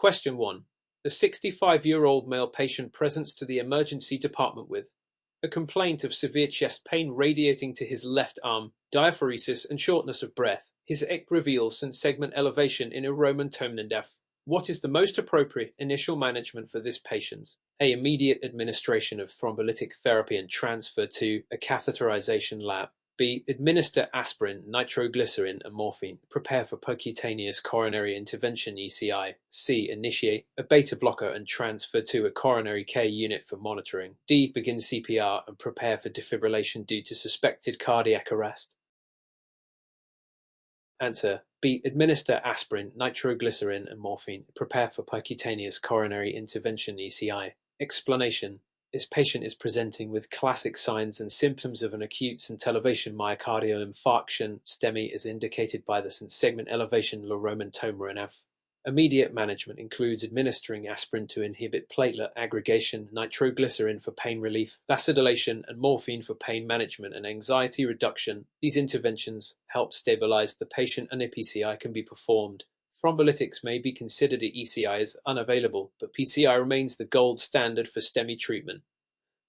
Question 1. A 65-year-old male patient presents to the emergency department with a complaint of severe chest pain radiating to his left arm, diaphoresis and shortness of breath. His ECG reveals some segment elevation in Roman Tomnendef. What is the most appropriate initial management for this patient? A. Immediate administration of thrombolytic therapy and transfer to a catheterization lab. B. Administer aspirin, nitroglycerin, and morphine. Prepare for percutaneous coronary intervention (ECI). C. Initiate a beta blocker and transfer to a coronary K unit for monitoring. D. Begin CPR and prepare for defibrillation due to suspected cardiac arrest. Answer. B. Administer aspirin, nitroglycerin, and morphine. Prepare for percutaneous coronary intervention (ECI). Explanation. This patient is presenting with classic signs and symptoms of an acute St. elevation myocardial infarction. STEMI is indicated by the St. segment elevation Roman Tomnendef. Immediate management includes administering aspirin to inhibit platelet aggregation, nitroglycerin for pain relief, vasodilation, and morphine for pain management and anxiety reduction. These interventions help stabilize the patient, and a PCI can be performed. Thrombolytics may be considered at ECI as unavailable, but PCI remains the gold standard for STEMI treatment.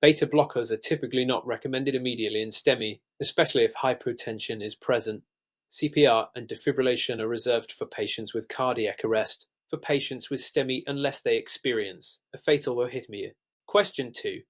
Beta blockers are typically not recommended immediately in STEMI, especially if hypotension is present. CPR and defibrillation are reserved for patients with cardiac arrest, for patients with STEMI unless they experience a fatal arrhythmia. Question 2.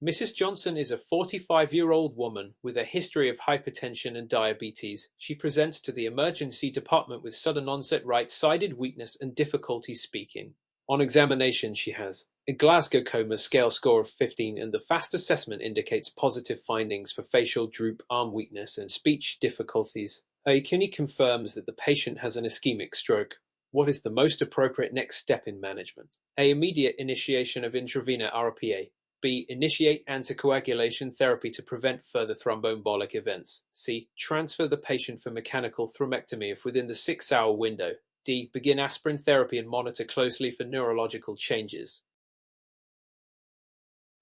Mrs. Johnson is a 45-year-old woman with a history of hypertension and diabetes. She presents to the emergency department with sudden onset right-sided weakness and difficulty speaking. On examination, she has a Glasgow Coma scale score of 15, and the FAST assessment indicates positive findings for facial droop, arm weakness, and speech difficulties. Kini confirms that the patient has an ischemic stroke. What is the most appropriate next step in management? A. Immediate initiation of intravenous RPA. B. Initiate anticoagulation therapy to prevent further thromboembolic events. C. Transfer the patient for mechanical thrombectomy if within the 6-hour window. D. Begin aspirin therapy and monitor closely for neurological changes.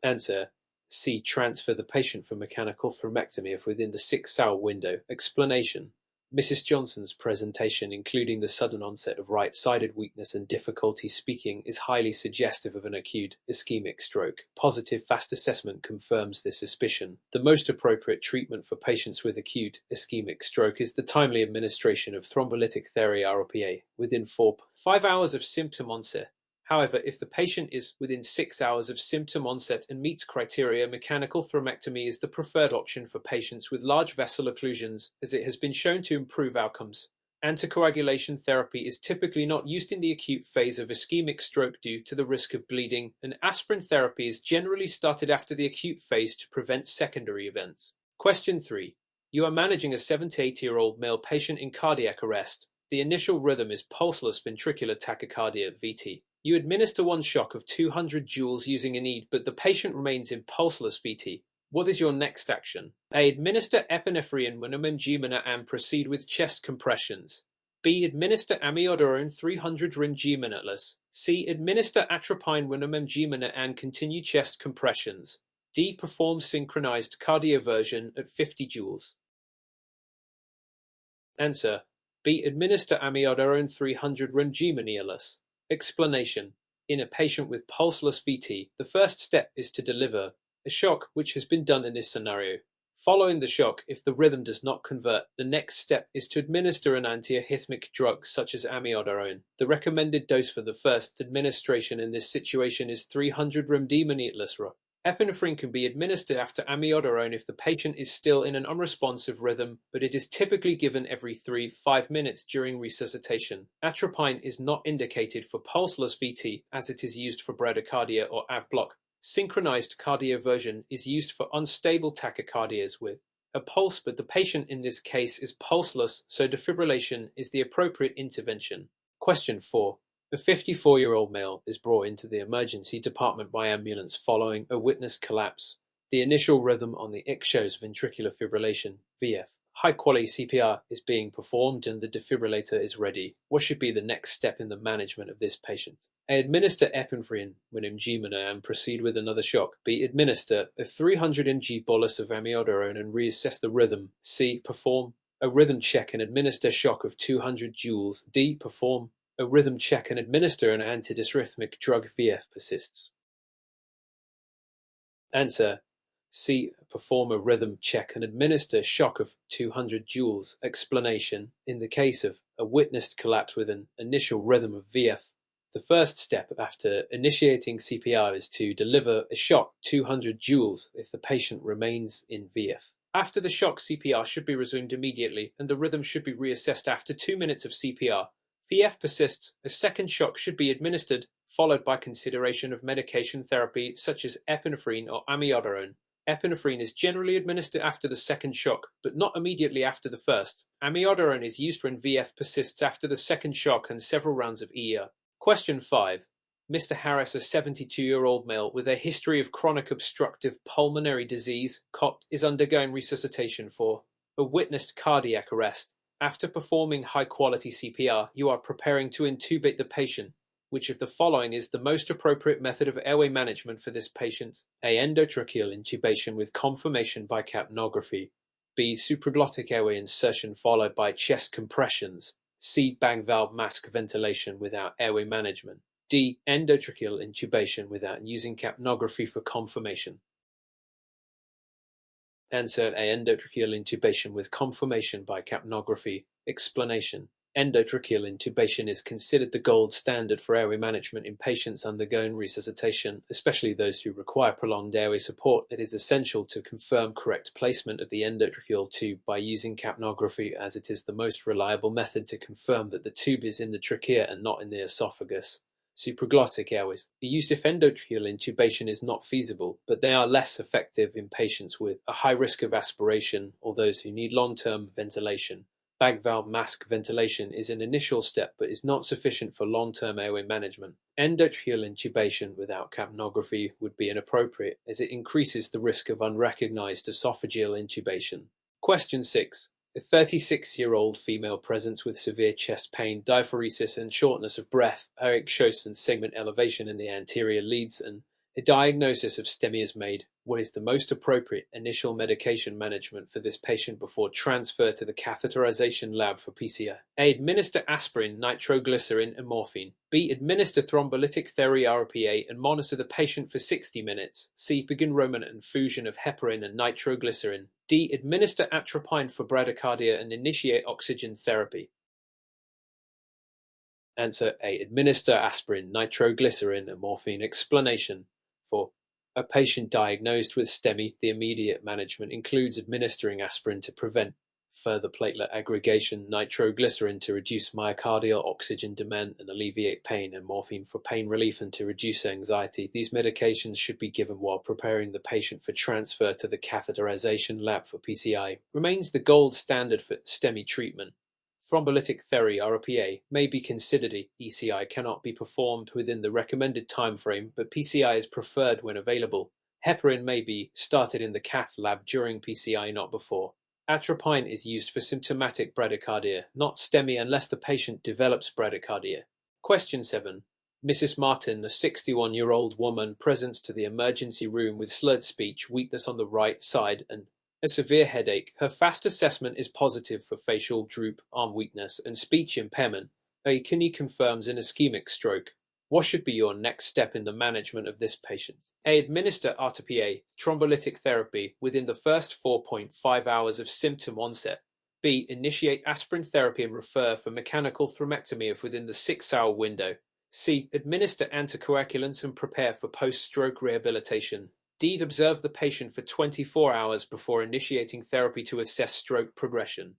Answer. C. Transfer the patient for mechanical thrombectomy if within the 6-hour window. Explanation. Mrs. Johnson's presentation, including the sudden onset of right-sided weakness and difficulty speaking, is highly suggestive of an acute ischemic stroke. Positive FAST assessment confirms this suspicion. The most appropriate treatment for patients with acute ischemic stroke is the timely administration of thrombolytic therapy (RPA) within 4-5 hours of symptom onset. However, if the patient is within 6 hours of symptom onset and meets criteria, mechanical thrombectomy is the preferred option for patients with large vessel occlusions, as it has been shown to improve outcomes. Anticoagulation therapy is typically not used in the acute phase of ischemic stroke due to the risk of bleeding, and aspirin therapy is generally started after the acute phase to prevent secondary events. Question 3. You are managing a 78-year-old male patient in cardiac arrest. The initial rhythm is pulseless ventricular tachycardia (VT). You administer one shock of 200 joules using an ED, but the patient remains in pulseless VT. What is your next action? A. Administer epinephrine 1 mg and proceed with chest compressions. B. Administer amiodarone 300 mg. C. Administer atropine 1 mg and continue chest compressions. D. Perform synchronized cardioversion at 50 joules. Answer. B. Administer amiodarone 300 mg. Explanation. In a patient with pulseless VT, the first step is to deliver a shock, which has been done in this scenario. Following the shock, if the rhythm does not convert, the next step is to administer an antiarrhythmic drug such as amiodarone. The recommended dose for the first administration in this situation is 300 mg. Epinephrine can be administered after amiodarone if the patient is still in an unresponsive rhythm, but it is typically given every 3-5 minutes during resuscitation. Atropine is not indicated for pulseless VT as it is used for bradycardia or AV block. Synchronized cardioversion is used for unstable tachycardias with a pulse, but the patient in this case is pulseless, so defibrillation is the appropriate intervention. Question 4. A 54-year-old male is brought into the emergency department by ambulance following a witness collapse. The initial rhythm on the ECG shows ventricular fibrillation, VF. High-quality CPR is being performed and the defibrillator is ready. What should be the next step in the management of this patient? A. Administer epinephrine 1 mg and proceed with another shock. B. Administer a 300 mg bolus of amiodarone and reassess the rhythm. C. Perform a rhythm check and administer shock of 200 joules. D. Perform A rhythm check and administer an antidysrhythmic drug VF persists. Answer: C. Perform a rhythm check and administer shock of 200 joules. Explanation: in the case of a witnessed collapse with an initial rhythm of VF, the first step after initiating CPR is to deliver a shock 200 joules if the patient remains in VF. After the shock, CPR should be resumed immediately, and the rhythm should be reassessed after 2 minutes of CPR. VF persists, a second shock should be administered, followed by consideration of medication therapy such as epinephrine or amiodarone. Epinephrine is generally administered after the second shock, but not immediately after the first. Amiodarone is used when VF persists after the second shock and several rounds of ER. Question 5. Mr. Harris, a 72-year-old male with a history of chronic obstructive pulmonary disease, COPD, is undergoing resuscitation for a witnessed cardiac arrest. After performing high-quality CPR, you are preparing to intubate the patient. Which of the following is the most appropriate method of airway management for this patient? A. Endotracheal intubation with confirmation by capnography. B. Supraglottic airway insertion followed by chest compressions. C. Bag valve mask ventilation without airway management. D. Endotracheal intubation without using capnography for confirmation. Answer: A. Endotracheal intubation with confirmation by capnography. Explanation: endotracheal intubation is considered the gold standard for airway management in patients undergoing resuscitation, especially those who require prolonged airway support. It is essential to confirm correct placement of the endotracheal tube by using capnography, as it is the most reliable method to confirm that the tube is in the trachea and not in the esophagus. Supraglottic airways are used if endotracheal intubation is not feasible, but they are less effective in patients with a high risk of aspiration or those who need long-term ventilation. Bag valve mask ventilation is an initial step but is not sufficient for long-term airway management. Endotracheal intubation without capnography would be inappropriate as it increases the risk of unrecognized esophageal intubation. Question 6. A 36-year-old female presents with severe chest pain, diaphoresis and shortness of breath, aortic shows and segment elevation in the anterior leads, and a diagnosis of STEMI is made. What is the most appropriate initial medication management for this patient before transfer to the catheterization lab for PCI? A. Administer aspirin, nitroglycerin, and morphine. B. Administer thrombolytic therapy and monitor the patient for 60 minutes. C. Begin Roman infusion of heparin and nitroglycerin. D. Administer atropine for bradycardia and initiate oxygen therapy. Answer: A. Administer aspirin, nitroglycerin, and morphine. Explanation: for a patient diagnosed with STEMI, the immediate management includes administering aspirin to prevent further platelet aggregation, nitroglycerin to reduce myocardial oxygen demand and alleviate pain, and morphine for pain relief and to reduce anxiety. These medications should be given while preparing the patient for transfer to the catheterization lab for PCI. Remains the gold standard for STEMI treatment. Thrombolytic therapy (RPA) may be considered. ECI cannot be performed within the recommended time frame, but PCI is preferred when available. Heparin may be started in the cath lab during PCI, not before. Atropine is used for symptomatic bradycardia, not STEMI unless the patient develops bradycardia. Question 7. Mrs. Martin, a 61-year-old woman, presents to the emergency room with slurred speech, weakness on the right side, and a severe headache. Her fast assessment is positive for facial droop, arm weakness, and speech impairment. A kidney confirms an ischemic stroke. What should be your next step in the management of this patient? A. Administer RTPA, thrombolytic therapy, within the first 4.5 hours of symptom onset. B. Initiate aspirin therapy and refer for mechanical thrombectomy if within the 6-hour window. C. Administer anticoagulants and prepare for post-stroke rehabilitation. D. Observe the patient for 24 hours before initiating therapy to assess stroke progression.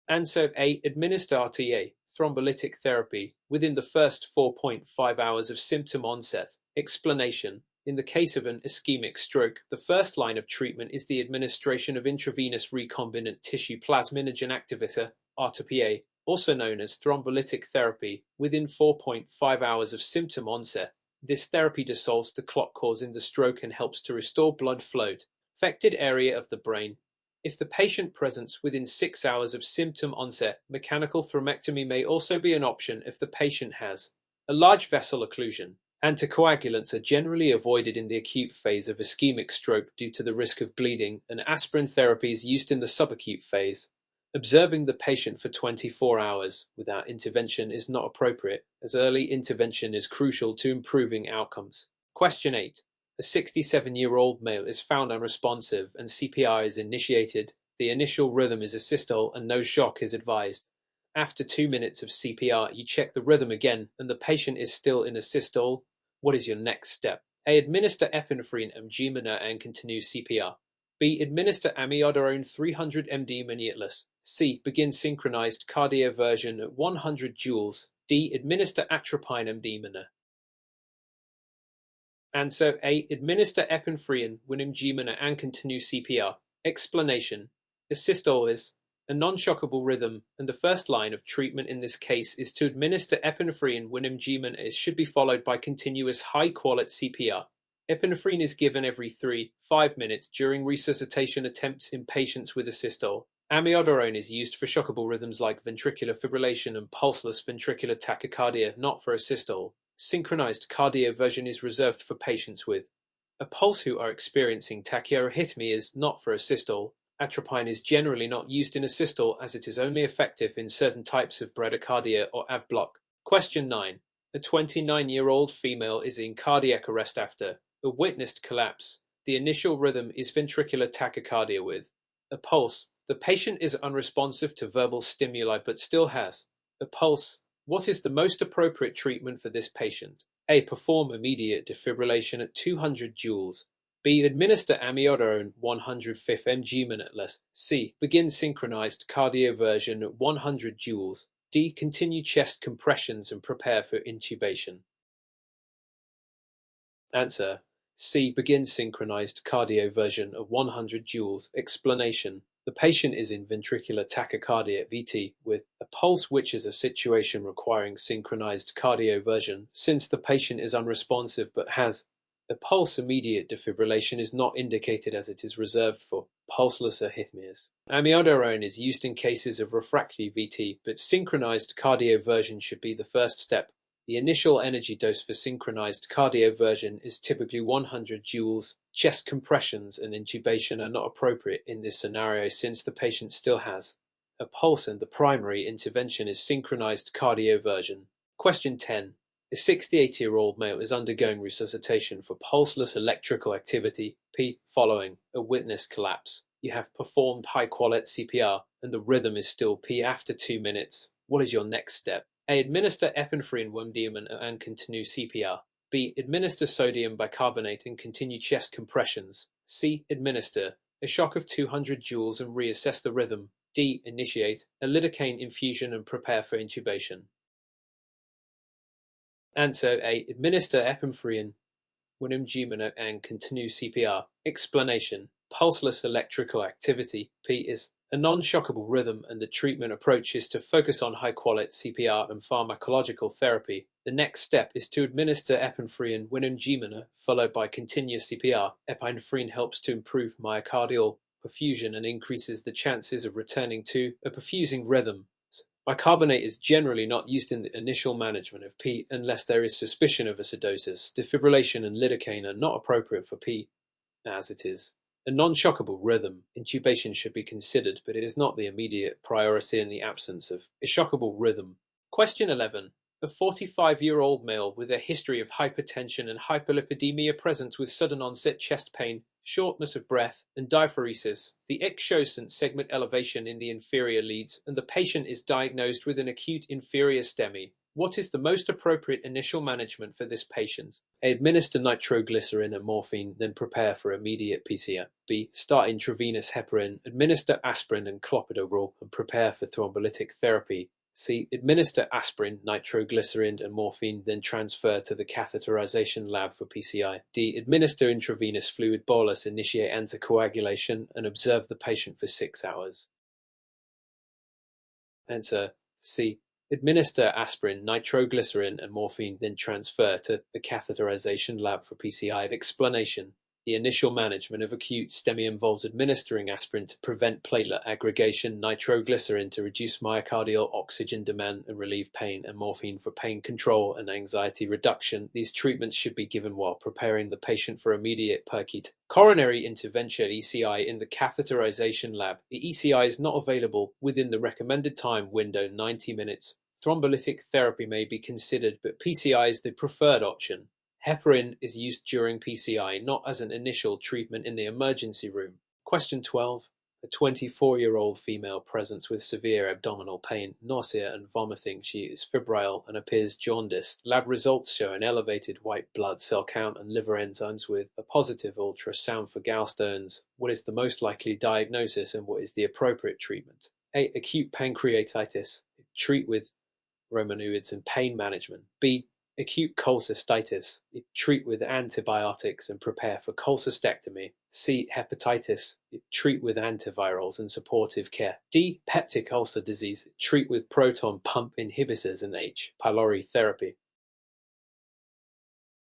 Answer: A. Administer RTA, thrombolytic therapy, within the first 4.5 hours of symptom onset. Explanation: in the case of an ischemic stroke, the first line of treatment is the administration of intravenous recombinant tissue plasminogen activator, RTPA, also known as thrombolytic therapy, within 4.5 hours of symptom onset. This therapy dissolves the clot causing the stroke and helps to restore blood flow to the affected area of the brain. If the patient presents within 6 hours of symptom onset, mechanical thrombectomy may also be an option if the patient has a large vessel occlusion. Anticoagulants are generally avoided in the acute phase of ischemic stroke due to the risk of bleeding, and aspirin therapy is used in the subacute phase. Observing the patient for 24 hours without intervention is not appropriate, as early intervention is crucial to improving outcomes. Question 8. A 67-year-old male is found unresponsive and CPR is initiated. The initial rhythm is a systole and no shock is advised. After 2 minutes of CPR, you check the rhythm again and the patient is still in a systole. What is your next step? A. Administer epinephrine angina and continue CPR. B. Administer amiodarone 300 md immediateless. C. Begin synchronized cardioversion at 100 joules. D. Administer atropine md minute. Answer A. Administer epinephrine Winnemgmina and continue CPR. Explanation. A systole is a non-shockable rhythm, and the first line of treatment in this case is to administer epinephrine Winnemgmina. It should be followed by continuous high-quality CPR. Epinephrine is given every 3-5 minutes during resuscitation attempts in patients with a systole. Amiodarone is used for shockable rhythms like ventricular fibrillation and pulseless ventricular tachycardia, not for a systole. Synchronized cardioversion is reserved for patients with a pulse who are experiencing tachyarrhythmias, not for a systole. Atropine is generally not used in a systole as it is only effective in certain types of bradycardia or AV block. Question 9. A 29-year-old female is in cardiac arrest after a witnessed collapse. The initial rhythm is ventricular tachycardia with a pulse. The patient is unresponsive to verbal stimuli but still has a pulse. What is the most appropriate treatment for this patient? A. Perform immediate defibrillation at 200 joules. B. Administer amiodarone 105 mg minuteless. C. Begin synchronized cardioversion at 100 joules. D. Continue chest compressions and prepare for intubation. Answer. C. Begin synchronized cardioversion at 100 joules. Explanation. The patient is in ventricular tachycardia (VT) with a pulse, which is a situation requiring synchronized cardioversion. Since the patient is unresponsive but has a pulse, immediate defibrillation is not indicated as it is reserved for pulseless arrhythmias. Amiodarone is used in cases of refractory VT, but synchronized cardioversion should be the first step. The initial energy dose for synchronized cardioversion is typically 100 joules. Chest compressions and intubation are not appropriate in this scenario since the patient still has a pulse and the primary intervention is synchronized cardioversion. Question 10. A 68-year-old male is undergoing resuscitation for pulseless electrical activity P following a witness collapse. You have performed high-quality CPR and the rhythm is still P after 2 minutes. What is your next step? A. Administer epinephrine Winnemgmina and continue CPR. B. Administer sodium bicarbonate and continue chest compressions. C. Administer a shock of 200 joules and reassess the rhythm. D. Initiate a lidocaine infusion and prepare for intubation. Answer A. Administer epinephrine Winnemgmina and continue CPR. Explanation. Pulseless electrical activity P is a non-shockable rhythm and the treatment approach is to focus on high-quality CPR and pharmacological therapy. The next step is to administer epinephrine Winnemgmina followed by continuous CPR. Epinephrine helps to improve myocardial perfusion and increases the chances of returning to a perfusing rhythm. Bicarbonate is generally not used in the initial management of P unless there is suspicion of acidosis. Defibrillation and lidocaine are not appropriate for P as it is a non-shockable rhythm. Intubation should be considered, but it is not the immediate priority in the absence of a shockable rhythm. Question 11. A 45-year-old male with a history of hypertension and hyperlipidemia presents with sudden onset chest pain, shortness of breath, and diaphoresis. The ECG shows segment elevation in the inferior leads, and the patient is diagnosed with an acute inferior STEMI. What is the most appropriate initial management for this patient? A. Administer nitroglycerin and morphine, then prepare for immediate PCR. B. Start intravenous heparin, administer aspirin and clopidogrel, and prepare for thrombolytic therapy. C. Administer aspirin, nitroglycerin, and morphine, then transfer to the catheterization lab for PCI. D. Administer intravenous fluid bolus, initiate anticoagulation, and observe the patient for 6 hours. Answer C. Administer aspirin, nitroglycerin, and morphine, then transfer to the catheterization lab for PCI. Explanation. The initial management of acute STEMI involves administering aspirin to prevent platelet aggregation, nitroglycerin to reduce myocardial oxygen demand and relieve pain, and morphine for pain control and anxiety reduction. These treatments should be given while preparing the patient for immediate percutaneous coronary intervention (ECI) in the catheterization lab. The ECI is not available within the recommended time window 90 minutes. Thrombolytic therapy may be considered, but PCI is the preferred option. Heparin is used during PCI, not as an initial treatment in the emergency room. Question 12. A 24-year-old female presents with severe abdominal pain, nausea and vomiting. She is febrile and appears jaundiced. Lab results show an elevated white blood cell count and liver enzymes with a positive ultrasound for gallstones. What is the most likely diagnosis and what is the appropriate treatment? A. Acute pancreatitis. Treat with Romainoids and pain management. B. Acute cholecystitis. Treat with antibiotics and prepare for cholecystectomy. C. Hepatitis. Treat with antivirals and supportive care. D. Peptic ulcer disease. Treat with proton pump inhibitors. And H. Pylori therapy.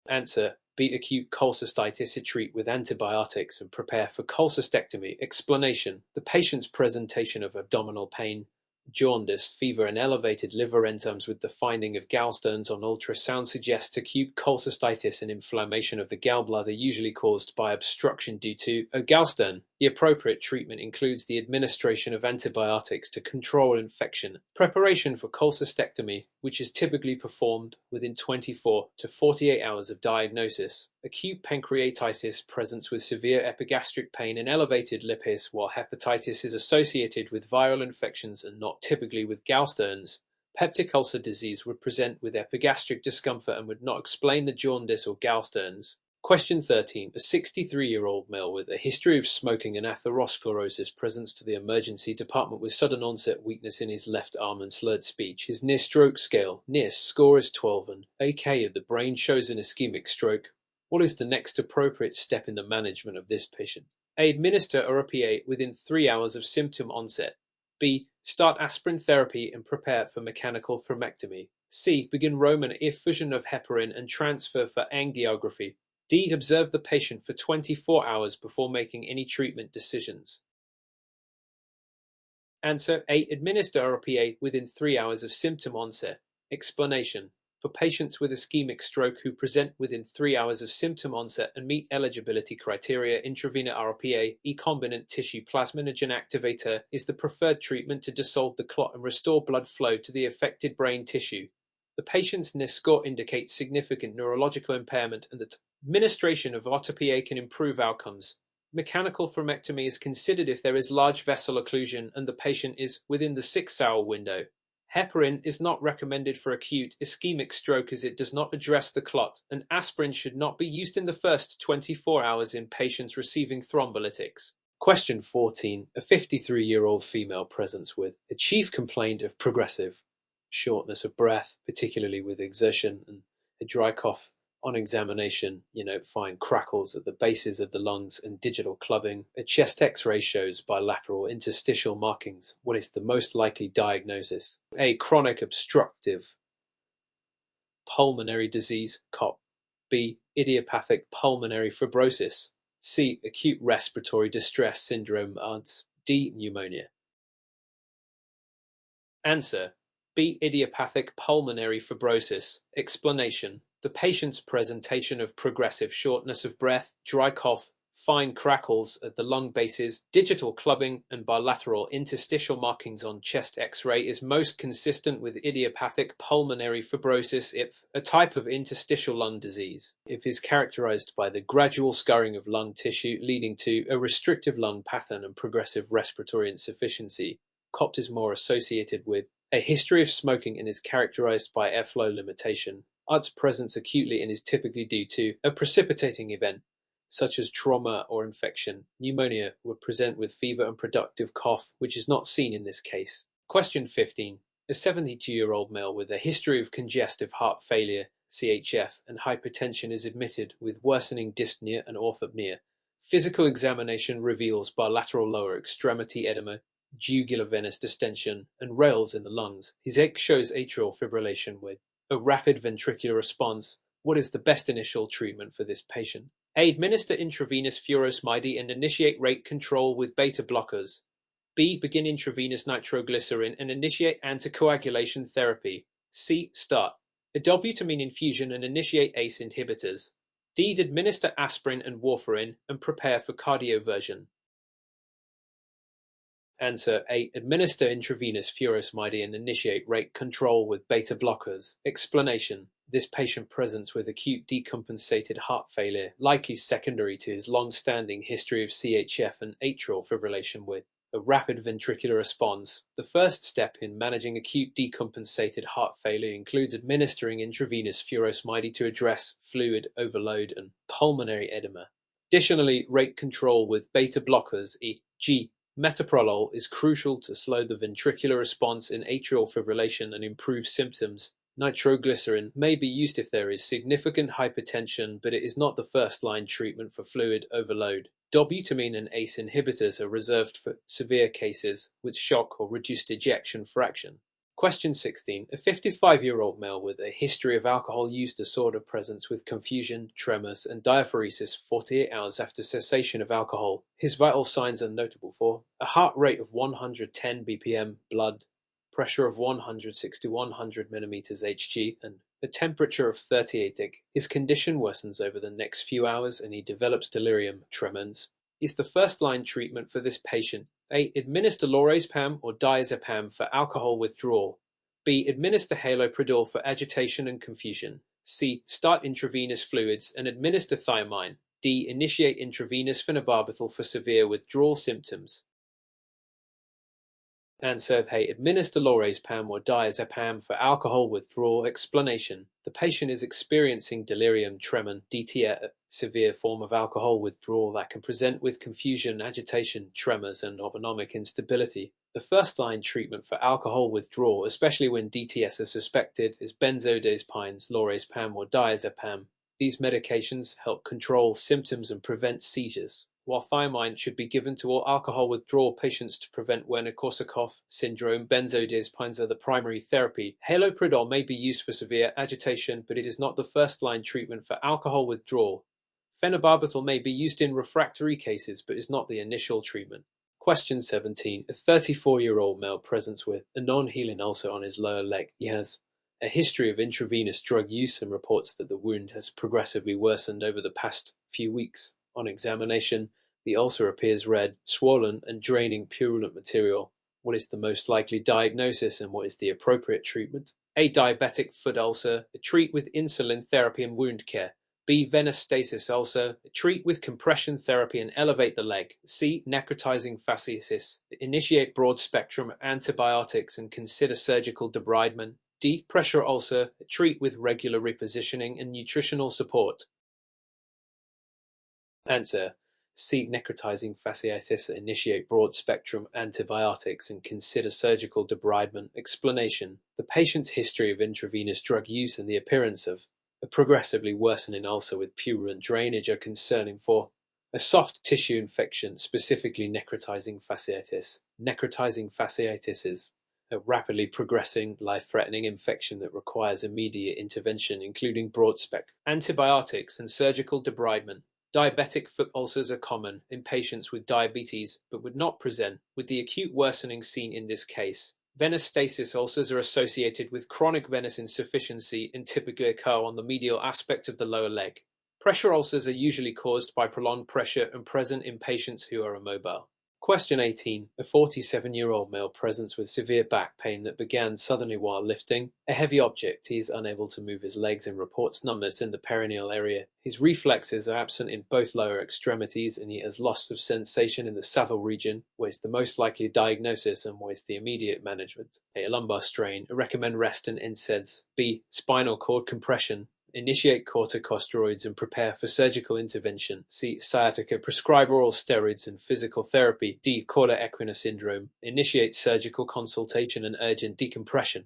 Answer. B. Acute cholecystitis. Treat with antibiotics and prepare for cholecystectomy. Explanation. The patient's presentation of abdominal pain, jaundice, fever, and elevated liver enzymes with the finding of gallstones on ultrasound suggests acute cholecystitis and inflammation of the gallbladder, usually caused by obstruction due to a gallstone. The appropriate treatment includes the administration of antibiotics to control infection, preparation for cholecystectomy, which is typically performed within 24 to 48 hours of diagnosis. Acute pancreatitis presents with severe epigastric pain and elevated lipase, while hepatitis is associated with viral infections and not typically with gallstones. Peptic ulcer disease would present with epigastric discomfort and would not explain the jaundice or gallstones. Question 13. A 63-year-old male with a history of smoking and atherosclerosis presents to the emergency department with sudden onset weakness in his left arm and slurred speech. His near stroke scale, NIS, score is 12 and AK of the brain shows an ischemic stroke. What is the next appropriate step in the management of this patient? A. Administer RPA within 3 hours of symptom onset. B. Start aspirin therapy and prepare for mechanical thrombectomy. C. Begin Roman effusion of heparin and transfer for angiography. D. Observe the patient for 24 hours before making any treatment decisions. Answer. A. Administer RPA within 3 hours of symptom onset. Explanation. For patients with ischemic stroke who present within 3 hours of symptom onset and meet eligibility criteria, intravenous RPA, recombinant tissue plasminogen activator, is the preferred treatment to dissolve the clot and restore blood flow to the affected brain tissue. The patient's NIS score indicates significant neurological impairment, and that administration of RPA can improve outcomes. Mechanical thrombectomy is considered if there is large vessel occlusion and the patient is within the 6-hour window. Heparin is not recommended for acute ischemic stroke as it does not address the clot, and aspirin should not be used in the first 24 hours in patients receiving thrombolytics. Question 14. A 53-year-old female presents with a chief complaint of progressive shortness of breath, particularly with exertion, and a dry cough. On examination, find crackles at the bases of the lungs and digital clubbing. A chest X-ray shows bilateral interstitial markings. What is the most likely diagnosis? A. Chronic obstructive pulmonary disease, COP. B. Idiopathic pulmonary fibrosis. C. Acute respiratory distress syndrome, ARDS. D. Pneumonia. Answer. B. Idiopathic pulmonary fibrosis. Explanation. The patient's presentation of progressive shortness of breath, dry cough, fine crackles at the lung bases, digital clubbing, and bilateral interstitial markings on chest X-ray is most consistent with idiopathic pulmonary fibrosis, if a type of interstitial lung disease. If is characterized by the gradual scarring of lung tissue leading to a restrictive lung pattern and progressive respiratory insufficiency. COPT is more associated with a history of smoking and is characterized by airflow limitation. ARDS presents acutely and is typically due to a precipitating event, such as trauma or infection. Pneumonia would present with fever and productive cough, which is not seen in this case. Question 15. A 72-year-old male with a history of congestive heart failure, CHF, and hypertension is admitted with worsening dyspnea and orthopnea. Physical examination reveals bilateral lower extremity edema, jugular venous distension, and rales in the lungs. His ECG shows atrial fibrillation with a rapid ventricular response. What is the best initial treatment for this patient? A. Administer intravenous furosemide and initiate rate control with beta blockers. B. Begin intravenous nitroglycerin and initiate anticoagulation therapy. C. Start a dobutamine infusion and initiate ACE inhibitors. D. Administer aspirin and warfarin and prepare for cardioversion. Answer A. Administer intravenous furosemide and initiate rate control with beta blockers. Explanation: this patient presents with acute decompensated heart failure, likely secondary to his long-standing history of CHF and atrial fibrillation with a rapid ventricular response. The first step in managing acute decompensated heart failure includes administering intravenous furosemide to address fluid overload and pulmonary edema. Additionally, rate control with beta blockers, e.g. metoprolol, is crucial to slow the ventricular response in atrial fibrillation and improve symptoms. Nitroglycerin may be used if there is significant hypertension, but it is not the first-line treatment for fluid overload. Dobutamine and ACE inhibitors are reserved for severe cases with shock or reduced ejection fraction. Question 16. A 55-year-old male with a history of alcohol use disorder presents with confusion, tremors, and diaphoresis 48 hours after cessation of alcohol. His vital signs are notable for a heart rate of 110 bpm, blood pressure of 160-100 mm Hg, and a temperature of 38 deg. His condition worsens over the next few hours and he develops delirium tremens. Is the first-line treatment for this patient A. Administer lorazepam or diazepam for alcohol withdrawal. B. Administer haloperidol for agitation and confusion. C. Start intravenous fluids and administer thiamine. D. Initiate intravenous phenobarbital for severe withdrawal symptoms. Answer A. Administer lorazepam or diazepam for alcohol withdrawal. Explanation: the patient is experiencing delirium tremens, DTA, a severe form of alcohol withdrawal that can present with confusion, agitation, tremors, and autonomic instability. The first-line treatment for alcohol withdrawal, especially when DTS is suspected, is benzodiazepines, lorazepam, or diazepam. These medications help control symptoms and prevent seizures, while thiamine should be given to all alcohol withdrawal patients to prevent Wernicke-Korsakoff syndrome. Benzodiazepines are the primary therapy. Haloperidol may be used for severe agitation, but it is not the first-line treatment for alcohol withdrawal. Phenobarbital may be used in refractory cases, but is not the initial treatment. Question 17. A 34-year-old male presents with a non-healing ulcer on his lower leg. He has a history of intravenous drug use and reports that the wound has progressively worsened over the past few weeks. On examination, the ulcer appears red, swollen, and draining purulent material. What is the most likely diagnosis and what is the appropriate treatment? A. Diabetic foot ulcer. Treat with insulin therapy and wound care. B. Venous stasis ulcer. Treat with compression therapy and elevate the leg. C. Necrotizing fasciitis. Initiate broad-spectrum antibiotics and consider surgical debridement. D. Pressure ulcer. Treat with regular repositioning and nutritional support. Answer: C. Necrotizing fasciitis. Initiate broad-spectrum antibiotics and consider surgical debridement. Explanation: the patient's history of intravenous drug use and the appearance of a progressively worsening ulcer with purulent drainage are concerning for a soft tissue infection, specifically necrotizing fasciitis. Necrotizing fasciitis is a rapidly progressing, life-threatening infection that requires immediate intervention, including broad-spectrum antibiotics and surgical debridement. Diabetic foot ulcers are common in patients with diabetes, but would not present with the acute worsening seen in this case. Venous stasis ulcers are associated with chronic venous insufficiency and typically occur on the medial aspect of the lower leg. Pressure ulcers are usually caused by prolonged pressure and present in patients who are immobile. Question 18. A 47-year-old male presents with severe back pain that began suddenly while lifting a heavy object. He is unable to move his legs and reports numbness in the perineal area. His reflexes are absent in both lower extremities and he has loss of sensation in the saddle region. What is the most likely diagnosis and what is the immediate management? A. Lumbar strain. Recommend rest and NSAIDs. B. Spinal cord compression. Initiate corticosteroids and prepare for surgical intervention. C. Sciatica. Prescribe oral steroids and physical therapy. D. Cauda equina syndrome. Initiate surgical consultation and urgent decompression.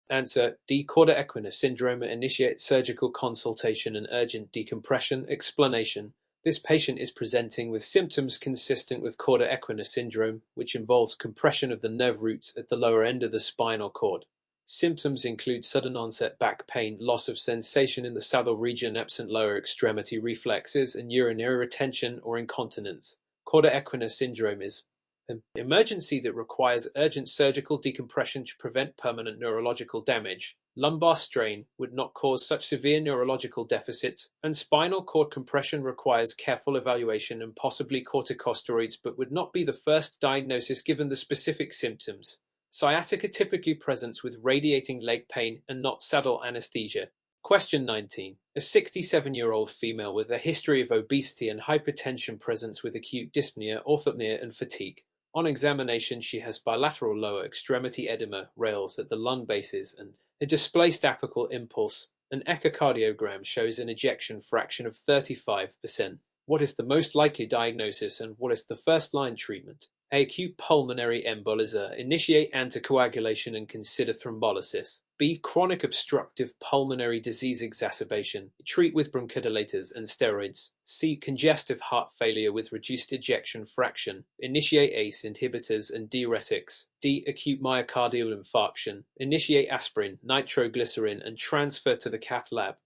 Answer: D. Cauda equina syndrome. Initiate surgical consultation and urgent decompression. Explanation: this patient is presenting with symptoms consistent with cauda equina syndrome, which involves compression of the nerve roots at the lower end of the spinal cord. Symptoms include sudden onset back pain, loss of sensation in the saddle region, absent lower extremity reflexes, and urinary retention or incontinence. Cauda equina syndrome is an emergency that requires urgent surgical decompression to prevent permanent neurological damage. Lumbar strain would not cause such severe neurological deficits, and spinal cord compression requires careful evaluation and possibly corticosteroids, but would not be the first diagnosis given the specific symptoms. Sciatica typically presents with radiating leg pain and not saddle anesthesia. Question 19. A 67-year-old female with a history of obesity and hypertension presents with acute dyspnea, orthopnea, and fatigue. On examination, she has bilateral lower extremity edema, rales at the lung bases, and a displaced apical impulse. An echocardiogram shows an ejection fraction of 35%. What is the most likely diagnosis and what is the first-line treatment? Acute pulmonary embolism. Initiate anticoagulation and consider thrombolysis. B. Chronic obstructive pulmonary disease exacerbation. Treat with bronchodilators and steroids. C. Congestive heart failure with reduced ejection fraction. Initiate ACE inhibitors and diuretics. D. Acute myocardial infarction. Initiate aspirin, nitroglycerin, and transfer to the cath lab.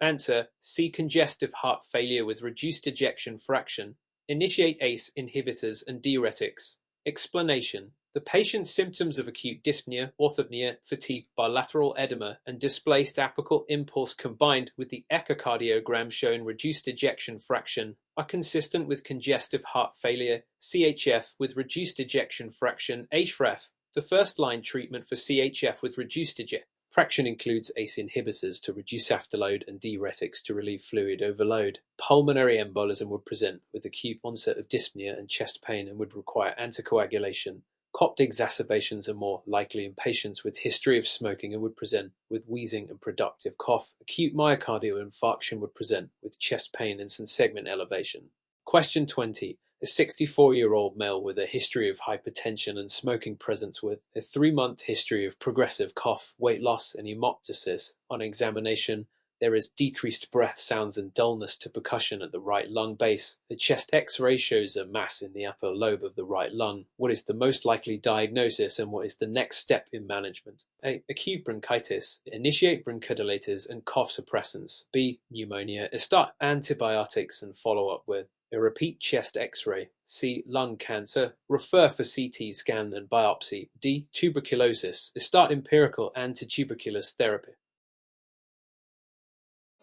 Answer: C. Congestive heart failure with reduced ejection fraction. Initiate ACE inhibitors and diuretics. Explanation: the patient's symptoms of acute dyspnea, orthopnea, fatigue, bilateral edema, and displaced apical impulse combined with the echocardiogram showing reduced ejection fraction are consistent with congestive heart failure, CHF with reduced ejection fraction, HFrEF. The first-line treatment for CHF with reduced ejection fraction includes ACE inhibitors to reduce afterload and diuretics to relieve fluid overload. Pulmonary embolism would present with acute onset of dyspnea and chest pain and would require anticoagulation. COPD exacerbations are more likely in patients with history of smoking and would present with wheezing and productive cough. Acute myocardial infarction would present with chest pain and segment elevation. Question 20. A 64-year-old male with a history of hypertension and smoking presents with a 3-month history of progressive cough, weight loss, and hemoptysis. On examination, there is decreased breath sounds and dullness to percussion at the right lung base. The chest X-ray shows a mass in the upper lobe of the right lung. What is the most likely diagnosis and what is the next step in management? A. Acute bronchitis. Initiate bronchodilators and cough suppressants. B. Pneumonia. Start antibiotics and follow up with a repeat chest X-ray. C. Lung cancer. Refer for CT scan and biopsy. D. Tuberculosis. Start empirical antituberculous therapy.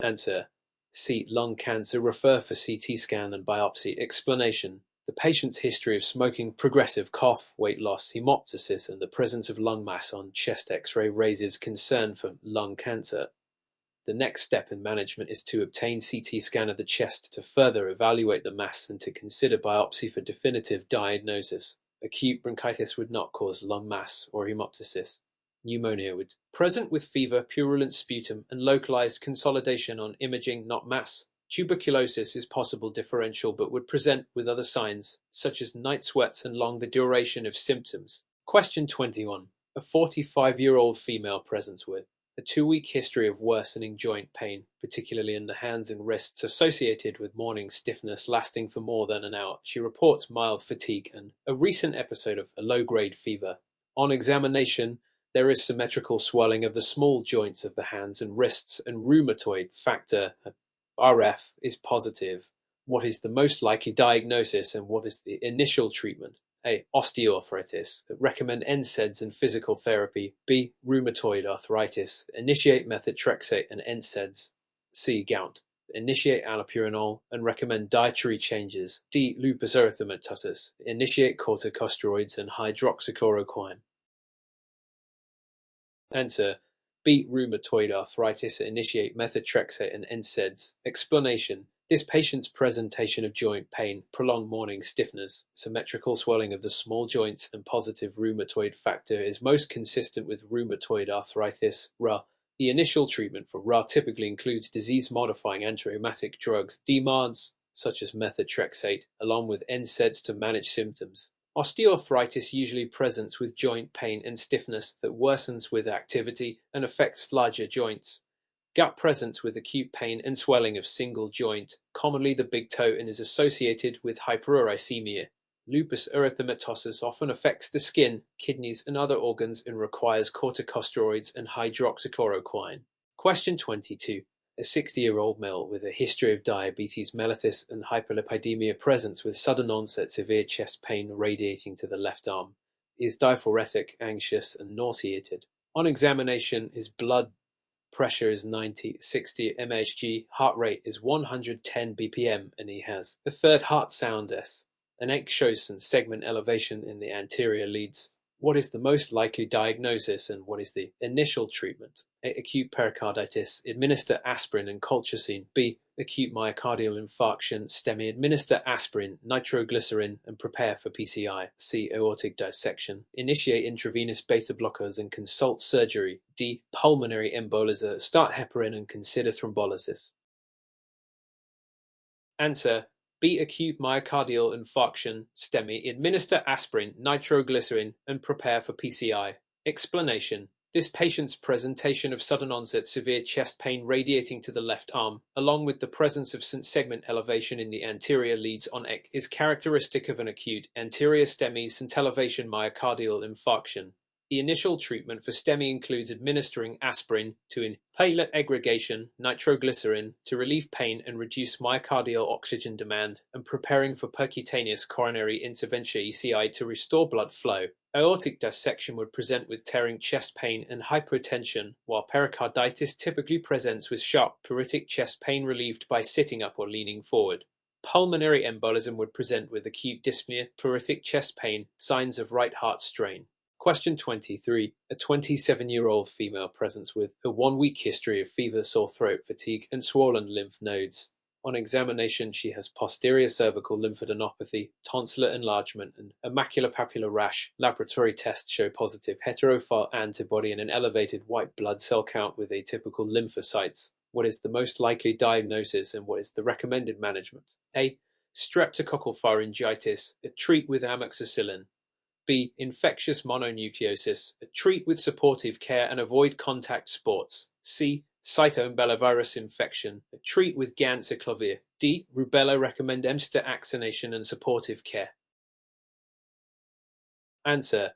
Answer: C. Lung cancer. Refer for CT scan and biopsy. Explanation: the patient's history of smoking, progressive cough, weight loss, hemoptysis, and the presence of lung mass on chest X-ray raises concern for lung cancer. The next step in management is to obtain CT scan of the chest to further evaluate the mass and to consider biopsy for definitive diagnosis. Acute bronchitis would not cause lung mass or hemoptysis. Pneumonia would present with fever, purulent sputum, and localized consolidation on imaging, not mass. Tuberculosis is possible differential but would present with other signs, such as night sweats and longer duration of symptoms. Question 21. A 45-year-old female presents with a 2-week history of worsening joint pain, particularly in the hands and wrists, associated with morning stiffness lasting for more than an hour. She reports mild fatigue and a recent episode of a low-grade fever. On examination, there is symmetrical swelling of the small joints of the hands and wrists, and rheumatoid factor RF is positive. What is the most likely diagnosis and what is the initial treatment? A. Osteoarthritis. Recommend NSAIDs and physical therapy. B. Rheumatoid arthritis. Initiate methotrexate and NSAIDs. C. Gout. Initiate allopurinol and recommend dietary changes. D. Lupus erythematosus. Initiate corticosteroids and hydroxychloroquine. Answer: B. Rheumatoid arthritis. Initiate methotrexate and NSAIDs. Explanation: this patient's presentation of joint pain, prolonged morning stiffness, symmetrical swelling of the small joints, and positive rheumatoid factor is most consistent with rheumatoid arthritis, RA. The initial treatment for RA typically includes disease-modifying antirheumatic drugs, DMARDs, such as methotrexate, along with NSAIDs to manage symptoms. Osteoarthritis usually presents with joint pain and stiffness that worsens with activity and affects larger joints. Gout presents with acute pain and swelling of single joint, commonly the big toe, and is associated with hyperuricemia. Lupus erythematosus often affects the skin, kidneys, and other organs and requires corticosteroids and hydroxychloroquine. Question 22. A 60-year-old male with a history of diabetes mellitus and hyperlipidemia presents with sudden onset severe chest pain radiating to the left arm. He is diaphoretic, anxious, and nauseated. On examination, his blood pressure is 90/60 mmHg, heart rate is 110 bpm, and he has the third heart sound S. An excess segment elevation in the anterior leads. What is the most likely diagnosis and what is the initial treatment? A. Acute pericarditis. Administer aspirin and colchicine. B. Acute myocardial infarction. STEMI. Administer aspirin, nitroglycerin, and prepare for PCI. C. Aortic dissection. Initiate intravenous beta blockers and consult surgery. D. Pulmonary embolism. Start heparin and consider thrombolysis. Answer. B. Acute myocardial infarction, STEMI. Administer aspirin, nitroglycerin, and prepare for PCI. Explanation. This patient's presentation of sudden onset severe chest pain radiating to the left arm, along with the presence of segment elevation in the anterior leads on ECG, is characteristic of an acute anterior STEMI elevation myocardial infarction. The initial treatment for STEMI includes administering aspirin to inhibit platelet aggregation, nitroglycerin to relieve pain and reduce myocardial oxygen demand, and preparing for percutaneous coronary intervention (ECI) to restore blood flow. Aortic dissection would present with tearing chest pain and hypotension, while pericarditis typically presents with sharp pleuritic chest pain relieved by sitting up or leaning forward. Pulmonary embolism would present with acute dyspnea, pleuritic chest pain, signs of right heart strain. Question 23. A 27-year-old female presents with a 1-week history of fever, sore throat, fatigue, and swollen lymph nodes. On examination, she has posterior cervical lymphadenopathy, tonsillar enlargement, and a maculopapular rash. Laboratory tests show positive heterophile antibody and an elevated white blood cell count with atypical lymphocytes. What is the most likely diagnosis and what is the recommended management? A. Streptococcal pharyngitis. Treat with amoxicillin. B. Infectious mononucleosis. Treat with supportive care and avoid contact sports. C. Cytomegalovirus infection. Treat with ganciclovir. D. Rubella. Recommend emster-axination and supportive care. Answer.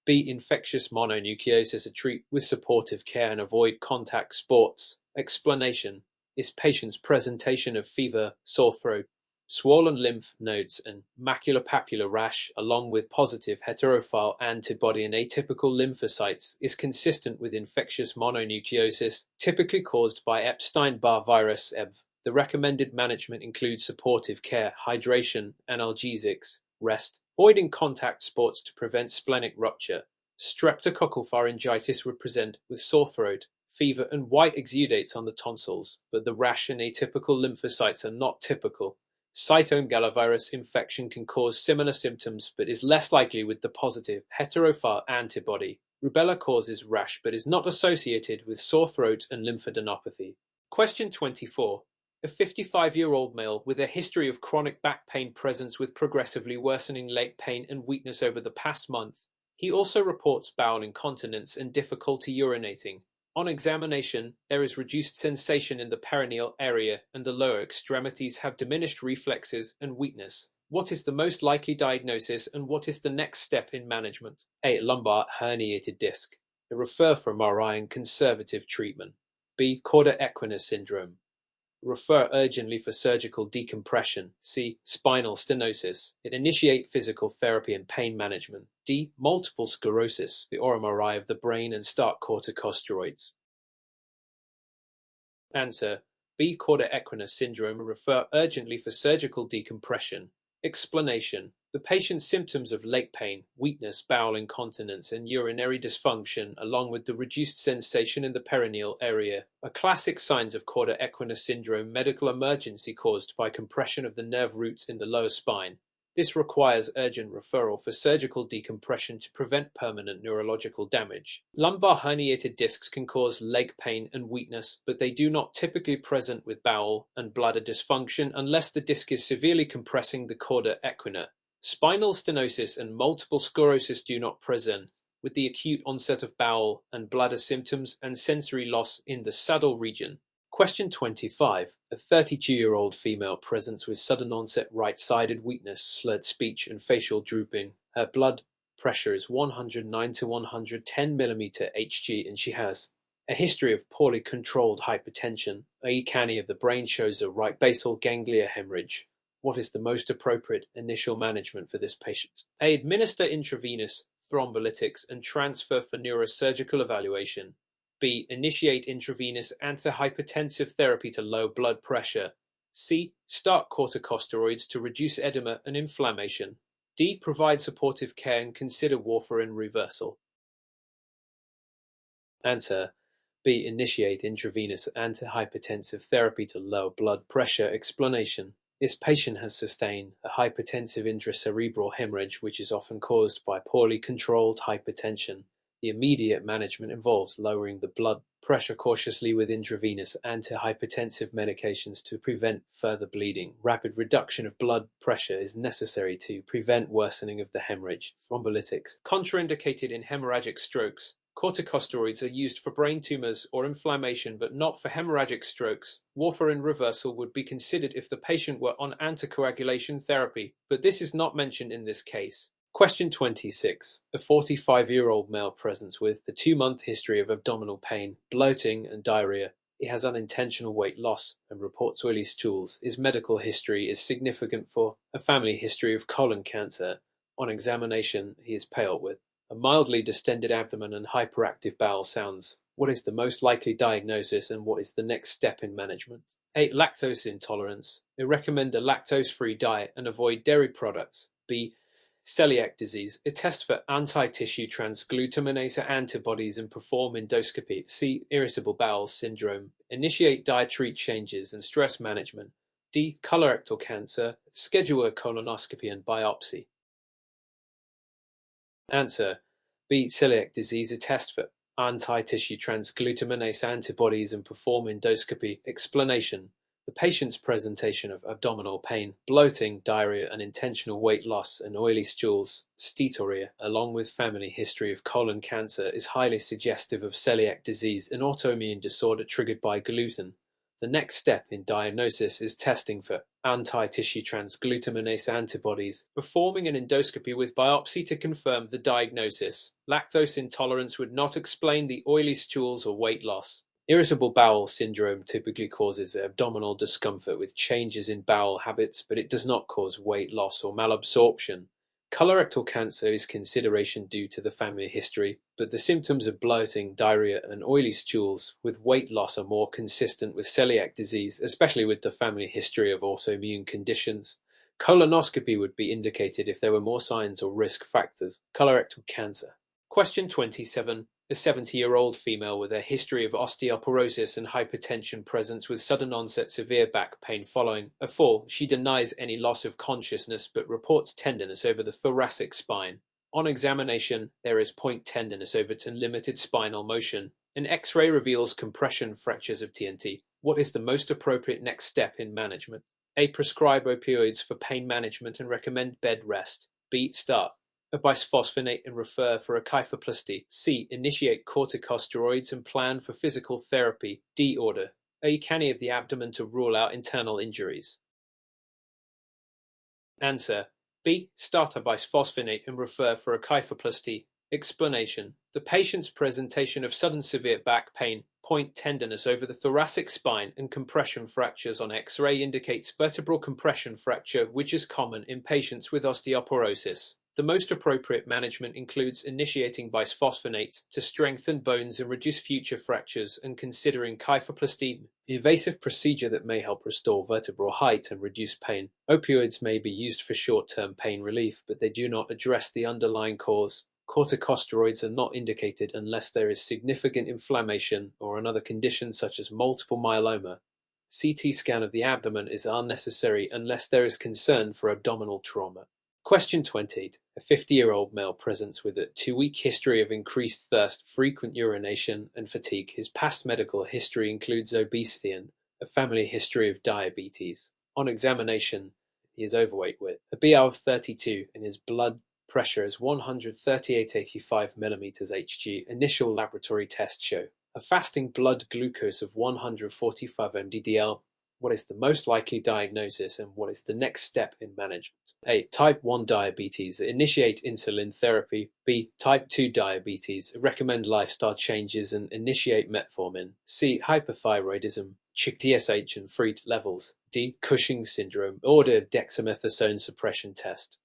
B. Infectious mononucleosis. Treat with supportive care and avoid contact sports. Explanation. This patient's presentation of fever, sore throat, swollen lymph nodes, and maculopapular rash, along with positive heterophile antibody and atypical lymphocytes, is consistent with infectious mononucleosis, typically caused by Epstein-Barr virus (EBV). The recommended management includes supportive care, hydration, analgesics, rest, avoiding contact sports to prevent splenic rupture. Streptococcal pharyngitis would present with sore throat, fever, and white exudates on the tonsils, but the rash and atypical lymphocytes are not typical. Cytomegalovirus infection can cause similar symptoms but is less likely with the positive heterophile antibody. Rubella causes rash but is not associated with sore throat and lymphadenopathy. Question 24. A 55-year-old male with a history of chronic back pain presents with progressively worsening leg pain and weakness over the past month. He also reports bowel incontinence and difficulty urinating. On examination, there is reduced sensation in the perineal area and the lower extremities have diminished reflexes and weakness. What is the most likely diagnosis and what is the next step in management? A. Lumbar herniated disc. Refer for MRI and conservative treatment. B. Cauda equina syndrome. Refer urgently for surgical decompression. C. Spinal stenosis. Initiate physical therapy and pain management. D. Multiple sclerosis, the MRI of the brain, and start corticosteroids. Answer. B. Cauda equina syndrome. Refer urgently for surgical decompression. Explanation. The patient's symptoms of leg pain, weakness, bowel incontinence, and urinary dysfunction, along with the reduced sensation in the perineal area, are classic signs of Cauda equina syndrome, medical emergency caused by compression of the nerve roots in the lower spine. This requires urgent referral for surgical decompression to prevent permanent neurological damage. Lumbar herniated discs can cause leg pain and weakness, but they do not typically present with bowel and bladder dysfunction unless the disc is severely compressing the cauda equina. Spinal stenosis and multiple sclerosis do not present, with the acute onset of bowel and bladder symptoms and sensory loss in the saddle region. Question 25. A 32-year-old female presents with sudden onset right-sided weakness, slurred speech, and facial drooping. Her blood pressure is 109 to 110 mm Hg, and she has a history of poorly controlled hypertension. A EKG of the brain shows a right basal ganglia hemorrhage. What is the most appropriate initial management for this patient? A. Administer intravenous thrombolytics and transfer for neurosurgical evaluation. B. Initiate intravenous antihypertensive therapy to low blood pressure. C. Start corticosteroids to reduce edema and inflammation. D. Provide supportive care and consider warfarin reversal. Answer. B. Initiate intravenous antihypertensive therapy to lower blood pressure. Explanation. This patient has sustained a hypertensive intracerebral hemorrhage, which is often caused by poorly controlled hypertension. The immediate management involves lowering the blood pressure cautiously with intravenous antihypertensive medications to prevent further bleeding. Rapid reduction of blood pressure is necessary to prevent worsening of the hemorrhage. Thrombolytics. Contraindicated in hemorrhagic strokes. Corticosteroids are used for brain tumors or inflammation, but not for hemorrhagic strokes. Warfarin reversal would be considered if the patient were on anticoagulation therapy, but this is not mentioned in this case. Question 26. A 45-year-old male presents with a 2-month history of abdominal pain, bloating, and diarrhea. He has unintentional weight loss and reports oily stools. His medical history is significant for a family history of colon cancer. On examination, he is pale with a mildly distended abdomen and hyperactive bowel sounds. What is the most likely diagnosis and what is the next step in management? A. Lactose intolerance. They recommend a lactose-free diet and avoid dairy products. B. Celiac disease. A test for anti-tissue transglutaminase antibodies and perform endoscopy. C. Irritable bowel syndrome. Initiate dietary changes and stress management. D. Colorectal cancer. Schedule a colonoscopy and biopsy. Answer. B. Celiac disease. A test for anti-tissue transglutaminase antibodies and perform endoscopy. Explanation. The patient's presentation of abdominal pain, bloating, diarrhea, and intentional weight loss and oily stools, steatorrhea, along with family history of colon cancer, is highly suggestive of celiac disease, an autoimmune disorder triggered by gluten. The next step in diagnosis is testing for anti-tissue transglutaminase antibodies, performing an endoscopy with biopsy to confirm the diagnosis. Lactose intolerance would not explain the oily stools or weight loss. Irritable bowel syndrome typically causes abdominal discomfort with changes in bowel habits, but it does not cause weight loss or malabsorption. Colorectal cancer is consideration due to the family history, but the symptoms of bloating, diarrhea, and oily stools with weight loss are more consistent with celiac disease, especially with the family history of autoimmune conditions. Colonoscopy would be indicated if there were more signs or risk factors. Colorectal cancer. Question 27. A 70-year-old female with a history of osteoporosis and hypertension presents with sudden onset severe back pain following a fall. She denies any loss of consciousness but reports tenderness over the thoracic spine. On examination, there is point tenderness over limited spinal motion. An X-ray reveals compression fractures of TNT. What is the most appropriate next step in management? A. Prescribe opioids for pain management and recommend bed rest. B. Start a bisphosphonate and refer for a kyphoplasty. C. Initiate corticosteroids and plan for physical therapy. D. Order a EKG of the abdomen to rule out internal injuries. Answer. B. Start a bisphosphonate and refer for a kyphoplasty. Explanation. The patient's presentation of sudden severe back pain, point tenderness over the thoracic spine, and compression fractures on X-ray indicates vertebral compression fracture, which is common in patients with osteoporosis. The most appropriate management includes initiating bisphosphonates to strengthen bones and reduce future fractures and considering kyphoplasty, an invasive procedure that may help restore vertebral height and reduce pain. Opioids may be used for short-term pain relief, but they do not address the underlying cause. Corticosteroids are not indicated unless there is significant inflammation or another condition such as multiple myeloma. CT scan of the abdomen is unnecessary unless there is concern for abdominal trauma. Question 28. A 50-year-old male presents with a 2-week history of increased thirst, frequent urination, and fatigue. His past medical history includes obesity and a family history of diabetes. On examination, he is overweight with a BL of 32 and his blood pressure is 138/85 mm Hg. Initial laboratory tests show A fasting blood glucose of 145 mg/dL. What is the most likely diagnosis and what is the next step in management? A. Type 1 diabetes. Initiate insulin therapy. B. Type 2 diabetes. Recommend lifestyle changes and initiate metformin. C. Hypothyroidism. Check TSH and free levels. D. Cushing syndrome. Order dexamethasone suppression test.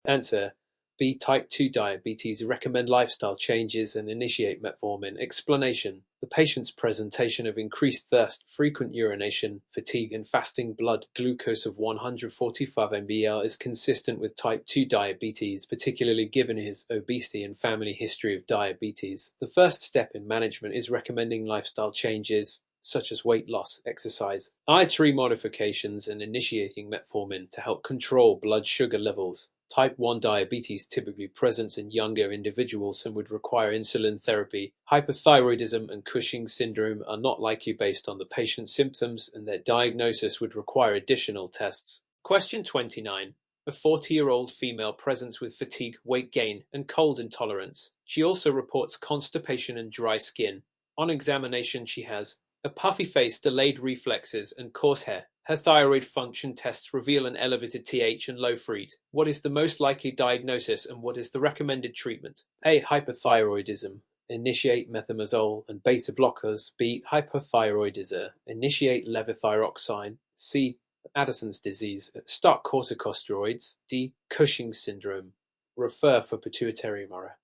Answer: B. Type 2 diabetes. Recommend lifestyle changes and initiate metformin. Explanation: the patient's presentation of increased thirst, frequent urination, fatigue, and fasting blood glucose of 145 mg/dL is consistent with type 2 diabetes, particularly given his obesity and family history of diabetes. The first step in management is recommending lifestyle changes, such as weight loss, exercise, dietary modifications, and initiating metformin to help control blood sugar levels. Type 1 diabetes typically presents in younger individuals and would require insulin therapy. Hypothyroidism and Cushing syndrome are not likely based on the patient's symptoms, and their diagnosis would require additional tests. Question 29. A 40-year-old female presents with fatigue, weight gain, and cold intolerance. She also reports constipation and dry skin. On examination, she has a puffy face, delayed reflexes, and coarse hair. Her thyroid function tests reveal an elevated TH and low Freed. What is the most likely diagnosis and what is the recommended treatment? A. Hypothyroidism. Initiate methimazole and beta blockers. B. Hypothyroidism. Initiate levothyroxine. C. Addison's disease. Start corticosteroids. D. Cushing syndrome. Refer for pituitary mirror.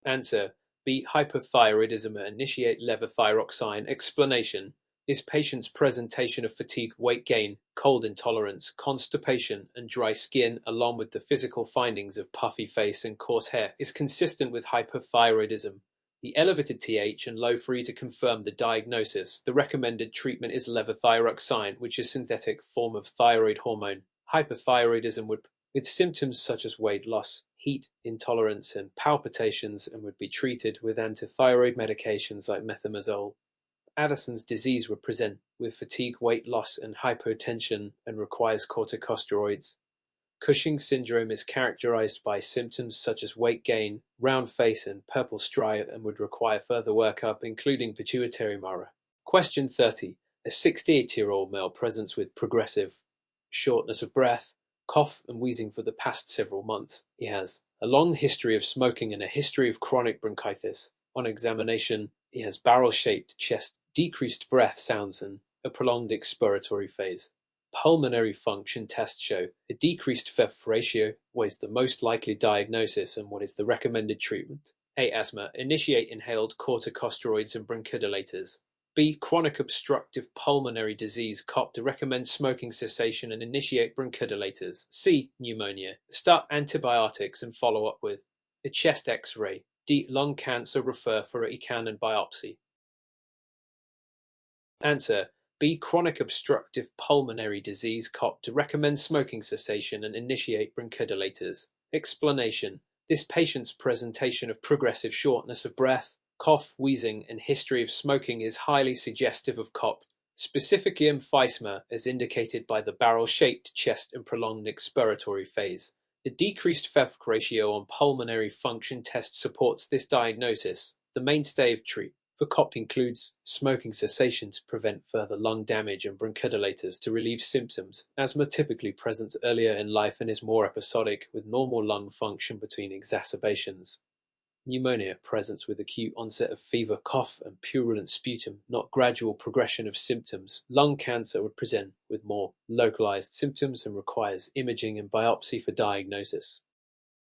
Answer: B. Hypothyroidism. Initiate levothyroxine. Explanation: this patient's presentation of fatigue, weight gain, cold intolerance, constipation, and dry skin, along with the physical findings of puffy face and coarse hair, is consistent with hypothyroidism. The elevated TH and low Free to confirm the diagnosis. The recommended treatment is levothyroxine, which is a synthetic form of thyroid hormone. Hypothyroidism with symptoms such as weight loss, heat intolerance, and palpitations, and would be treated with antithyroid medications like methimazole. Addison's disease would present with fatigue, weight loss, and hypotension and requires corticosteroids. Cushing syndrome is characterized by symptoms such as weight gain, round face, and purple striae and would require further workup, including pituitary mirror. Question 30. A 68-year-old male presents with progressive shortness of breath, cough, and wheezing for the past several months. He has a long history of smoking and a history of chronic bronchitis. On examination, he has barrel-shaped chest, decreased breath sounds, and a prolonged expiratory phase. Pulmonary function tests show a decreased FEV ratio. What is the most likely diagnosis and what is the recommended treatment? A. Asthma. Initiate inhaled corticosteroids and bronchodilators. B. Chronic obstructive pulmonary disease (COPD). Recommend smoking cessation and initiate bronchodilators. C. Pneumonia. Start antibiotics and follow up with a chest X-ray. D. Lung cancer. Refer for a ECAN and biopsy. Answer: B. Chronic obstructive pulmonary disease (COPD). Recommend smoking cessation and initiate bronchodilators. Explanation: this patient's presentation of progressive shortness of breath, cough, wheezing, and history of smoking is highly suggestive of COPD, specifically emphysema, as indicated by the barrel-shaped chest and prolonged expiratory phase. The decreased FEV ratio on pulmonary function test supports this diagnosis. The mainstay of treatment for COPD includes smoking cessation to prevent further lung damage and bronchodilators to relieve symptoms. Asthma typically presents earlier in life and is more episodic, with normal lung function between exacerbations. Pneumonia presents with acute onset of fever, cough, and purulent sputum, not gradual progression of symptoms. Lung cancer would present with more localized symptoms and requires imaging and biopsy for diagnosis.